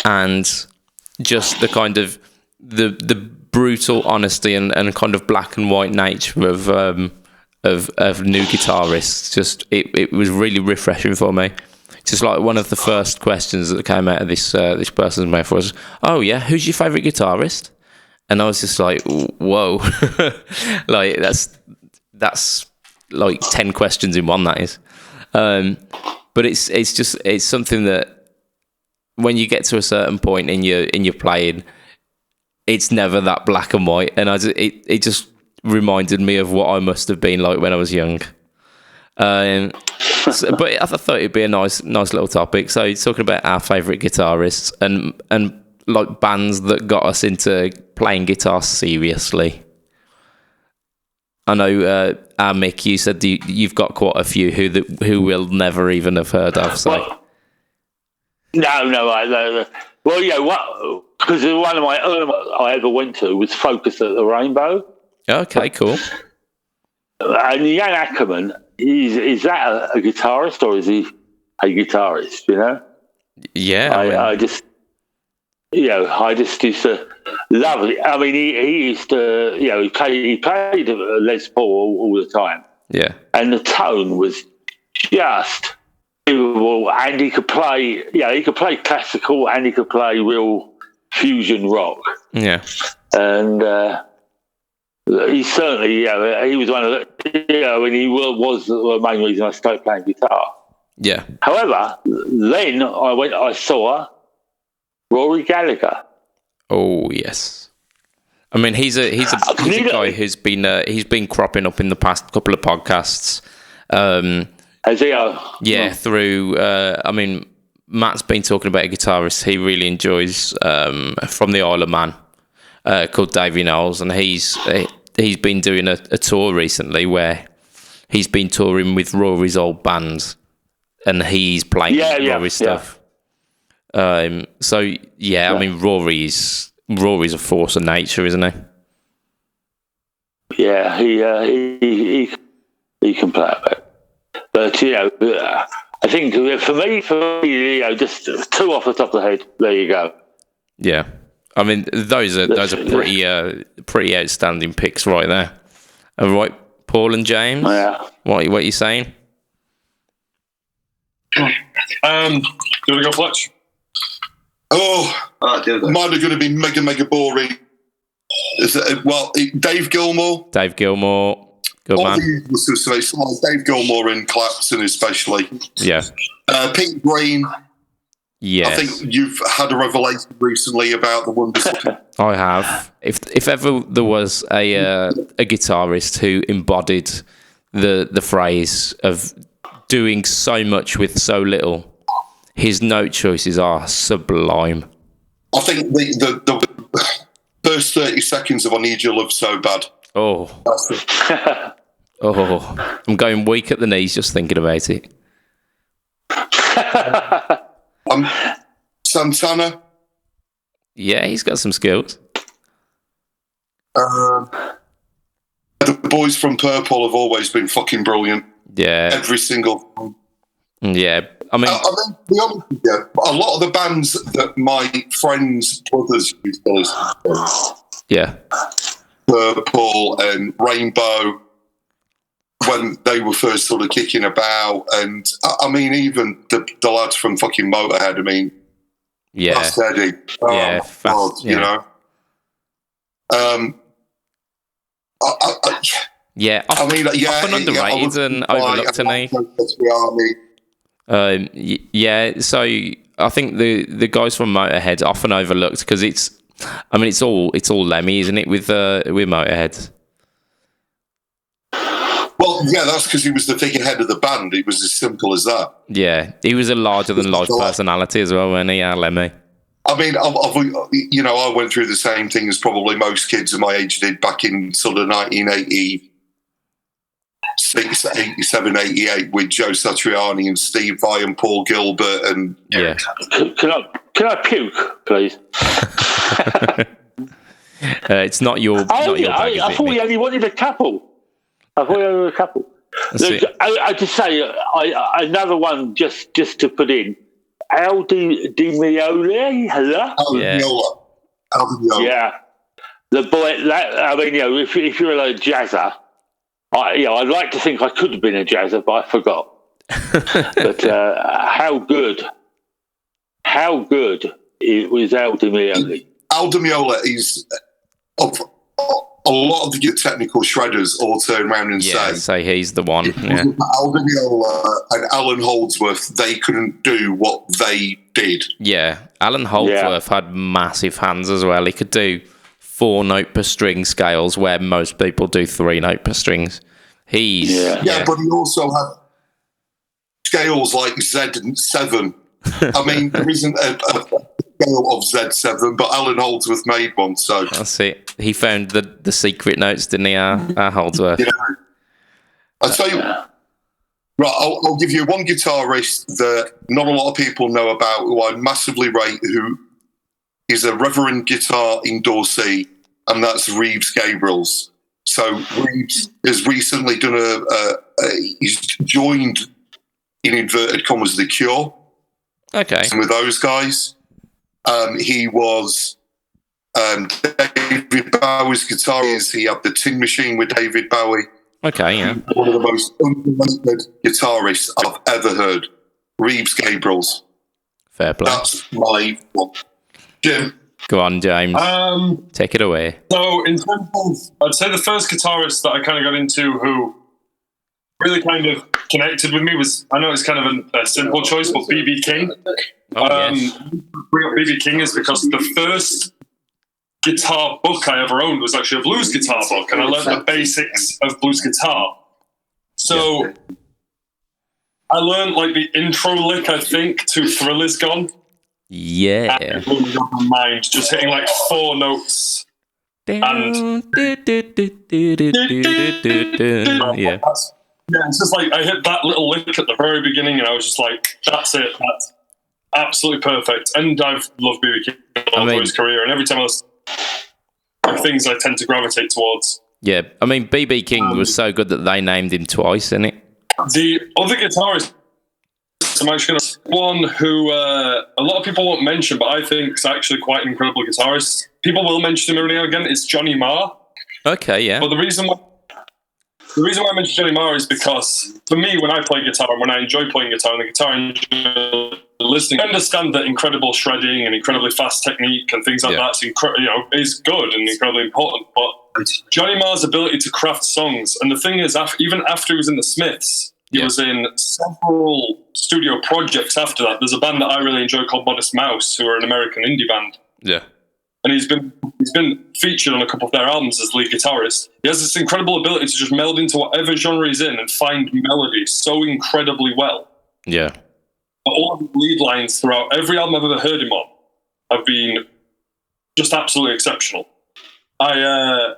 and just the kind of the brutal honesty and kind of black and white nature of of new guitarists. Just it was really refreshing for me. Just like one of the first questions that came out of this person's mouth was, "Oh yeah, who's your favourite guitarist?" And I was just like, "Whoa!" Like that's like 10 questions in one. That is, but it's something that when you get to a certain point in your playing, it's never that black and white, and it just reminded me of what I must have been like when I was young. But I thought it'd be a nice little topic. So talking about our favourite guitarists and like bands that got us into playing guitar seriously. I know, Mick, you said you've got quite a few who we'll never even have heard of. So. No. Well, yeah, because one of my I ever went to was Focus at the Rainbow. Okay, cool. And Jan Ackerman, is that a guitarist or is he a guitarist? You know? Yeah, I just used to love it. I mean, he used to, he played Les Paul all the time. Yeah, and the tone was just beautiful. And he could play, he could play classical and he could play real fusion rock. Yeah, and. He certainly, he was one of the, and he was the main reason I started playing guitar. Yeah. However, then I saw Rory Gallagher. Oh yes. I mean, he's a guy who's been cropping up in the past couple of podcasts. Has he? Yeah, through. I mean, Matt's been talking about a guitarist he really enjoys from the Isle of Man. Called Davey Knowles, and he's been doing a tour recently where he's been touring with Rory's old bands, and he's playing Rory's stuff. So I mean, Rory's a force of nature, isn't he? Yeah, he can play a bit, but I think for me, just two off the top of the head. There you go. Yeah. I mean, those are pretty outstanding picks right there. All right, Paul and James. Yeah. What are you saying? Do you want to go, Fletch? Mine are going to be mega boring. Dave Gilmour. Dave Gilmour, good man. Dave Gilmour in Clapton, especially. Yeah. Pete Green. Yes. I think you've had a revelation recently about the wonders. I have. If ever there was a guitarist who embodied the phrase of doing so much with so little, his note choices are sublime. I think the first 30 seconds of I Need Your Love So Bad. Oh. Oh. I'm going weak at the knees just thinking about it. Santana. Yeah, he's got some skills. The boys from Purple have always been fucking brilliant. Yeah. Every single one. Yeah. I mean, to be honest with you, a lot of the bands that my friends' brothers used to listen to. Yeah. Purple and Rainbow, when they were first sort of kicking about, and I mean, even the lads from fucking Motorhead. I mean, Fast Eddie. You know. Often underrated and overlooked, so I think the guys from Motorhead are often overlooked because it's all Lemmy, isn't it, with Motorhead? Well, yeah, that's because he was the figurehead of the band. It was as simple as that. Yeah, he was a larger-than-life personality as well, wasn't he, Lemmy? I mean, I went through the same thing as probably most kids of my age did back in sort of 1986, 87, 88 with Joe Satriani and Steve Vai and Paul Gilbert and... Yeah. Can I puke, please? It's not your bag, I thought we only wanted a couple. Look, I just say another one just to put in. Al Di Meola, hello. Al Di Meola. Yeah, the boy. If you're a jazzer, I'd like to think I could have been a jazzer, but I forgot. But how good was Al Di Meola? Al Di Meola is a lot of the technical shredders all turn around and say he's the one. Yeah. Al Di Meola and Alan Holdsworth, they couldn't do what they did. Yeah, Alan Holdsworth had massive hands as well. He could do 4-note per string scales where most people do 3-note per strings. But he also had scales like Z7. I mean, there isn't a scale of Z7, but Alan Holdsworth made one. So that's it. He found the secret notes, didn't he, our Holdsworth? I'll tell you. Right, I'll give you one guitarist that not a lot of people know about, who I massively rate, who is a reverend guitar endorsee, and that's Reeves Gabriels. So Reeves has recently done he's joined, in inverted commas, The Cure. Okay. And with those guys, he was David Bowie's guitarist. He had the Tin Machine with David Bowie. Okay, yeah. One of the most underrated guitarists I've ever heard. Reeves Gabriels. Fair play. That's my one. Jim. Go on, James. Take it away. So, in terms of, I'd say the first guitarist that I kind of got into who really kind of connected with me was, I know it's kind of a simple choice, but B.B. King. Yes. B.B. King is because the first guitar book I ever owned was actually a blues guitar book, and I learned the basics of blues guitar. So I learned like the intro lick, I think, to Thrill Is Gone. Yeah. And it blew my mind, just hitting like 4 notes. And yeah. Yeah, it's just like I hit that little lick at the very beginning, and I was just like, "That's it. That's absolutely perfect." And I've loved B.B. King all through his career, and every time I listen to things, I tend to gravitate towards. Yeah, I mean, B.B. King was so good that they named him twice, isn't it? The other guitarist, I'm actually going to one who a lot of people won't mention, but I think is actually quite an incredible guitarist. People will mention him every now and again. It's Johnny Marr. Okay, yeah. But the reason why I mention Johnny Marr is because, for me, when I play guitar and when I enjoy playing guitar and the guitar I enjoy listening, I understand that incredible shredding and incredibly fast technique and things like that is good and incredibly important. But Johnny Marr's ability to craft songs, and the thing is, even after he was in the Smiths, he was in several studio projects after that. There's a band that I really enjoy called Modest Mouse, who are an American indie band. Yeah. And he's been featured on a couple of their albums as lead guitarist. He has this incredible ability to just meld into whatever genre he's in and find melody so incredibly well. Yeah. All of the lead lines throughout every album I've ever heard him on have been just absolutely exceptional. I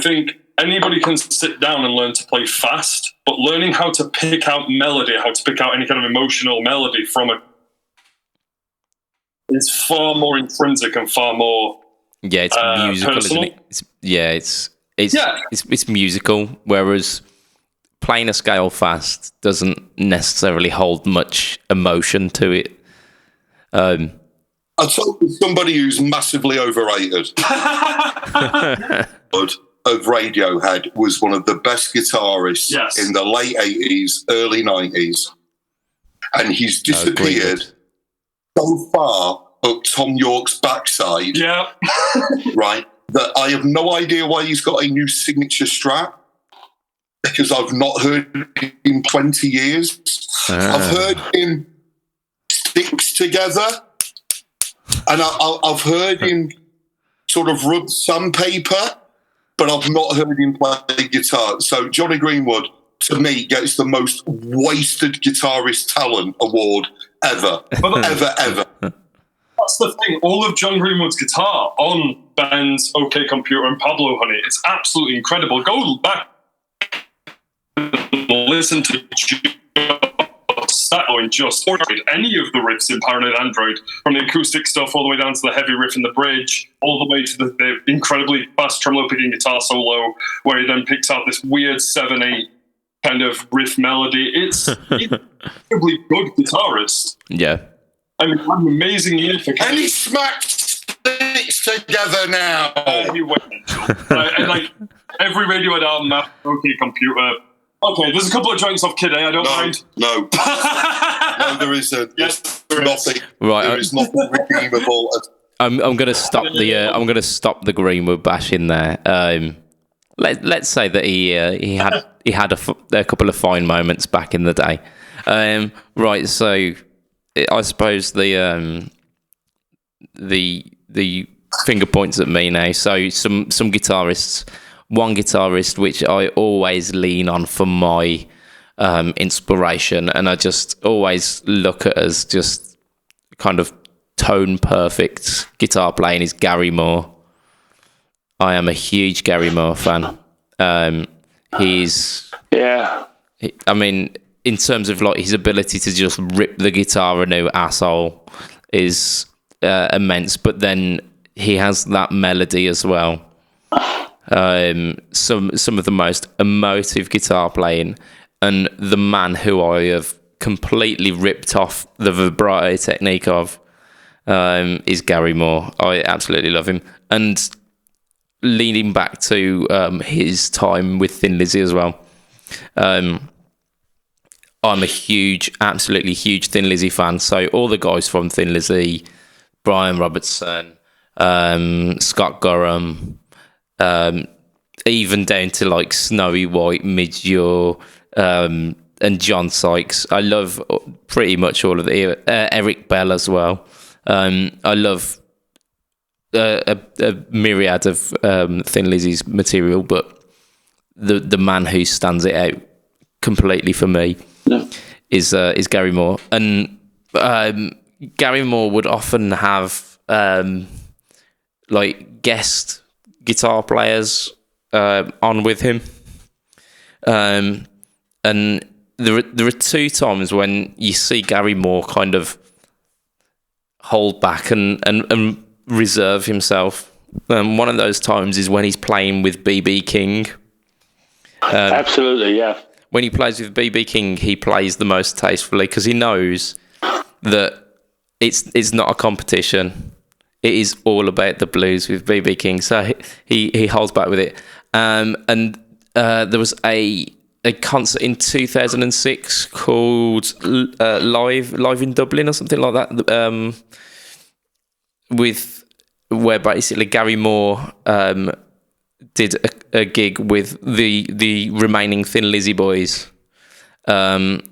think anybody can sit down and learn to play fast, but learning how to pick out melody, how to pick out any kind of emotional melody from it, it's far more intrinsic and far more it's musical, personal. Isn't it? It's musical, whereas playing a scale fast doesn't necessarily hold much emotion to it. I'll tell you somebody who's massively overrated. Of Radiohead was one of the best guitarists in the late 80s, early 90s, and he's disappeared so far up Tom York's backside, right, that I have no idea why he's got a new signature Strat, because I've not heard him in 20 years. I've heard him Sticks Together, and I've heard him sort of rub sandpaper, but I've not heard him play guitar. So Johnny Greenwood, to me, gets the most wasted guitarist talent award ever. Ever. That's the thing. All of John Greenwood's guitar on bands OK Computer and Pablo Honey, it's absolutely incredible. Go back and listen to and just any of the riffs in Paranoid Android, from the acoustic stuff all the way down to the heavy riff in the bridge, all the way to the incredibly fast tremolo picking guitar solo, where he then picks out this weird 7/8 kind of riff melody. It's incredibly good guitarist. Yeah. I mean, an amazing ear for... And he smacks sticks together now. You win. And like every Radiohead album, okay, computer. Okay, there's a couple of joints off Kid A. I don't mind. No, there isn't. Yes, there nothing. Right, there is nothing redeemable. I'm going to stop the I'm going to stop the Greenwood bashing there. Let's say that he had a couple of fine moments back in the day. Right, so I suppose the finger points at me now. So some guitarists, one guitarist which I always lean on for my inspiration, and I just always look at as just kind of tone perfect guitar playing, is Gary Moore. I am a huge Gary Moore fan. I mean, in terms of like his ability to just rip the guitar a new asshole is immense, but then he has that melody as well. Some of the most emotive guitar playing, and the man who I have completely ripped off the vibrato technique of is Gary Moore. I absolutely love him, and leading back to his time with Thin Lizzy as well. I'm a absolutely huge Thin Lizzy fan. So all the guys from Thin Lizzy, Brian Robertson, Scott Gorham, even down to like Snowy White, Midge Ure, and John Sykes. I love pretty much all of the Eric Bell as well. I love a myriad of Thin Lizzy's material, but the man who stands it out completely for me is Gary Moore. And Gary Moore would often have like guest guitar players on with him, and there are two times when you see Gary Moore kind of hold back and reserve himself. One of those times is when he's playing with B.B. King. Absolutely, yeah. When he plays with B.B. King, he plays the most tastefully because he knows that it's not a competition. It is all about the blues with B.B. King, so he holds back with it. And there was a concert in 2006 called Live in Dublin or something like that, where basically Gary Moore did a gig with the remaining Thin Lizzy boys, and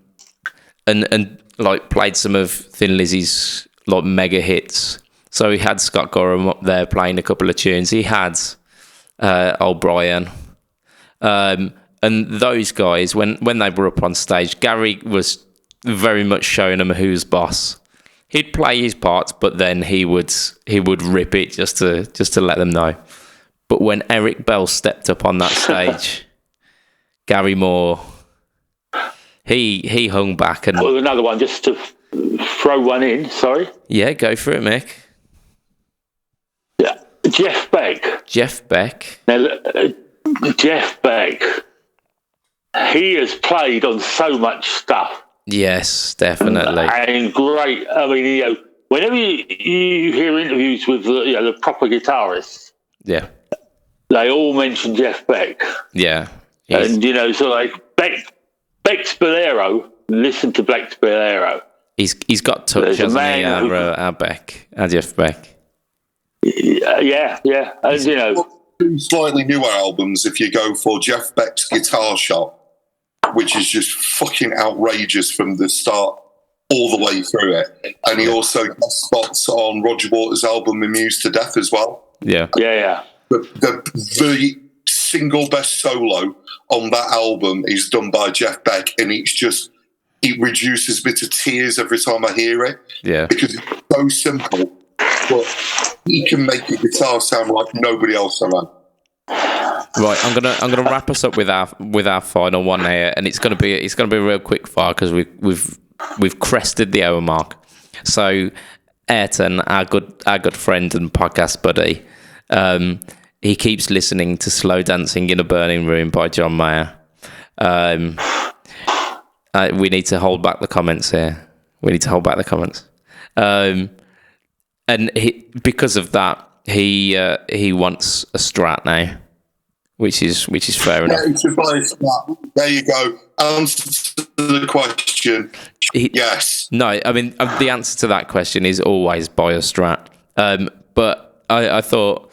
like played some of Thin Lizzy's like mega hits. So he had Scott Gorham up there playing a couple of tunes. He had O'Brien, and those guys when they were up on stage, Gary was very much showing them who's boss. He'd play his parts, but then he would rip it just to let them know. But when Eric Bell stepped up on that stage, Gary Moore, he hung back and. Well, another one, just to throw one in. Sorry. Yeah, go for it, Mick. Yeah, Jeff Beck. Jeff Beck. Now, Jeff Beck. He has played on so much stuff. Yes, definitely. And great. I mean, whenever you hear interviews with the proper guitarists, yeah, they all mention Jeff Beck. Yeah, and so like Beck's Bolero. Listen to Beck's Bolero. He's got touch, hasn't he? Our Beck, our Jeff Beck. Yeah, and two slightly newer albums. If you go for Jeff Beck's Guitar Shop, which is just fucking outrageous from the start all the way through it. And he also has spots on Roger Waters' album Amused to Death as well. Yeah. The single best solo on that album is done by Jeff Beck, and it reduces me to tears every time I hear it. Yeah. Because it's so simple, but he can make the guitar sound like nobody else around. Right, I'm gonna wrap us up with our final one here, and it's gonna be a real quick fire because we've crested the hour mark. So Ayrton, our good friend and podcast buddy, he keeps listening to "Slow Dancing in a Burning Room" by John Mayer. We need to hold back the comments here. And because of that, he wants a Strat now, which is fair enough. There you go. Answer to the question. Yes. No, I mean the answer to that question is always buy a Strat. But I thought,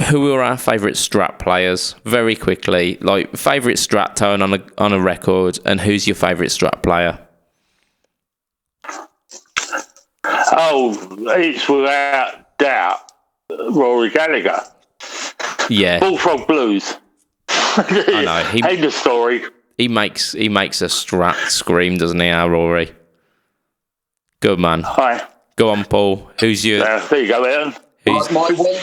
who are our favourite Strat players? Very quickly, like favourite Strat tone on a record, and who's your favourite Strat player? Oh, it's without doubt Rory Gallagher. Yeah, Bullfrog Blues. I know. End of story. He makes a Strat scream, doesn't he, our Rory? Good man. Hi. Go on, Paul. Who's your? There you go, Ian. My one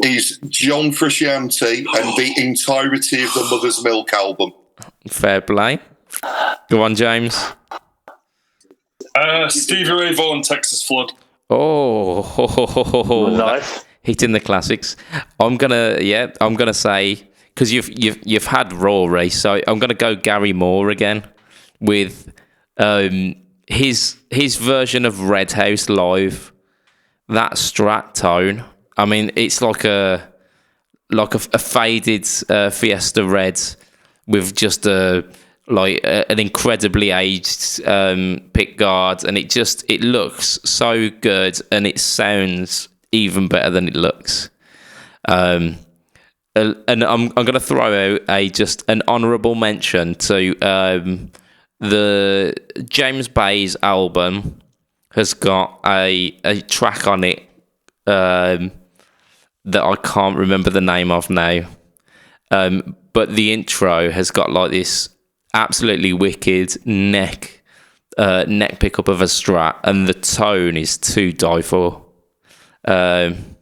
is John Frusciante and the entirety of the Mother's Milk album. Fair play. Go on, James. Stevie Ray Vaughan, Texas Flood. Oh, nice. Hitting the classics. I'm gonna say, because you've had Rory, so I'm gonna go Gary Moore again with his version of Red House Live. That Strat tone. I mean, it's like a faded Fiesta Red with just an incredibly aged pick guard, and it looks so good, and it sounds even better than it looks. And I'm going to throw out just an honourable mention to the James Bay's album has got a track on it that I can't remember the name of now. But the intro has got like this absolutely wicked neck pickup of a Strat, and the tone is to die for. Can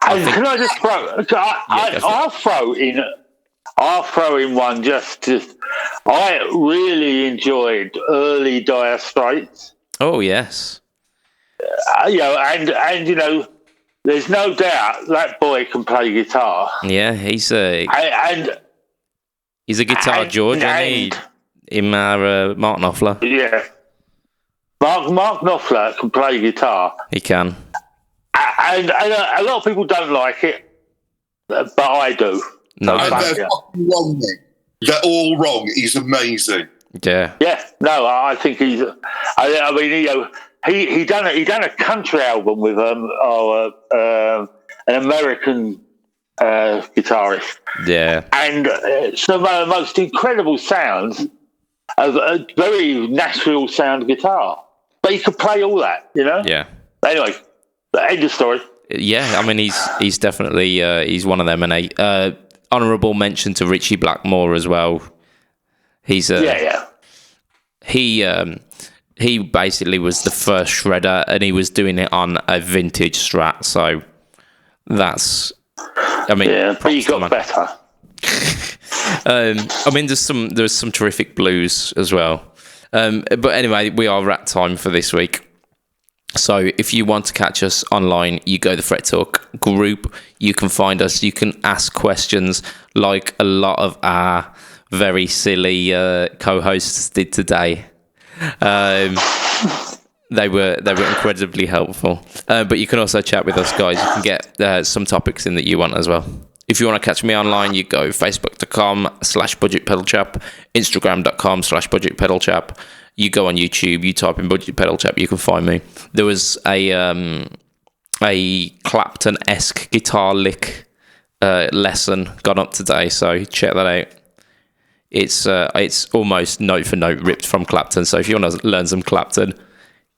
I just throw? I'll throw in one. I really enjoyed early Dire Straits. Oh yes. And there's no doubt that boy can play guitar. Yeah, he's a guitar George, isn't he? Mark Knopfler. Yeah. Mark Knopfler can play guitar. He can. And a lot of people don't like it, but I do. No, they're fucking wrong. They're all wrong. He's amazing. Yeah. Yeah. No, I think he's. I mean, he done a country album with an American guitarist. Yeah. And some of the most incredible sounds of a very natural sound guitar. But he could play all that, Yeah. Anyway, end of story. Yeah, I mean he's definitely he's one of them, and honourable mention to Richie Blackmore as well. He's he basically was the first shredder, and he was doing it on a vintage Strat. So that's, I mean, but he got better. I mean, there's some terrific blues as well. But anyway, we are at time for this week. So if you want to catch us online, you go to the Fret Talk group. You can find us. You can ask questions like a lot of our very silly co-hosts did today. They were incredibly helpful. But you can also chat with us, guys. You can get some topics in that you want as well. If you want to catch me online, you go facebook.com/budgetpedalchap, instagram.com/budgetpedalchap. You go on YouTube, you type in Budget Pedal Chap, you can find me. There was a Clapton-esque guitar lick lesson gone up today, so check that out. It's almost note for note ripped from Clapton, so if you want to learn some Clapton,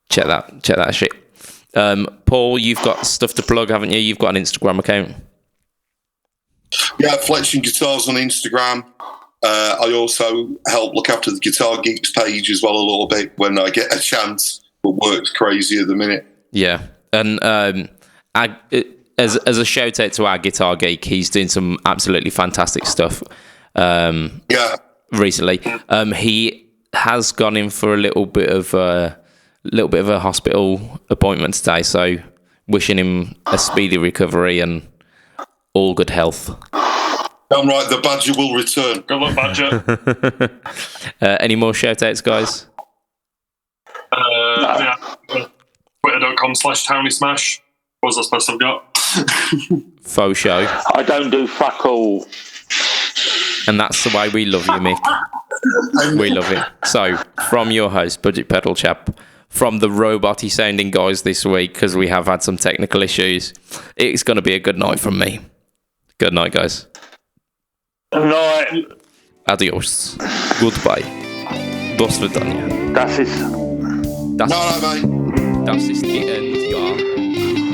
check that shit. Paul, you've got stuff to plug, haven't you? You've got an Instagram account. Yeah, Fletching Guitars on Instagram. I also help look after the Guitar Geeks page as well a little bit when I get a chance, but work's crazy at the minute. Yeah, and as a shout out to our Guitar Geek, he's doing some absolutely fantastic stuff. Recently, he has gone in for a little bit of a hospital appointment today, so wishing him a speedy recovery and all good health. I'm right, the Badger will return. Good luck, Badger. Any more shout-outs, guys? Twitter.com/TownieSmash. suppose that's the best I've got. Faux show. I don't do fuck all. And that's the way we love you, Mick. We love it. So, from your host, Budget Pedal Chap, from the robot-y sounding guys this week, because we have had some technical issues, it's going to be a good night from me. Good night, guys. Good night. Adios. Goodbye. Dos vidania. Das ist... No, mate. Das ist die End, ja.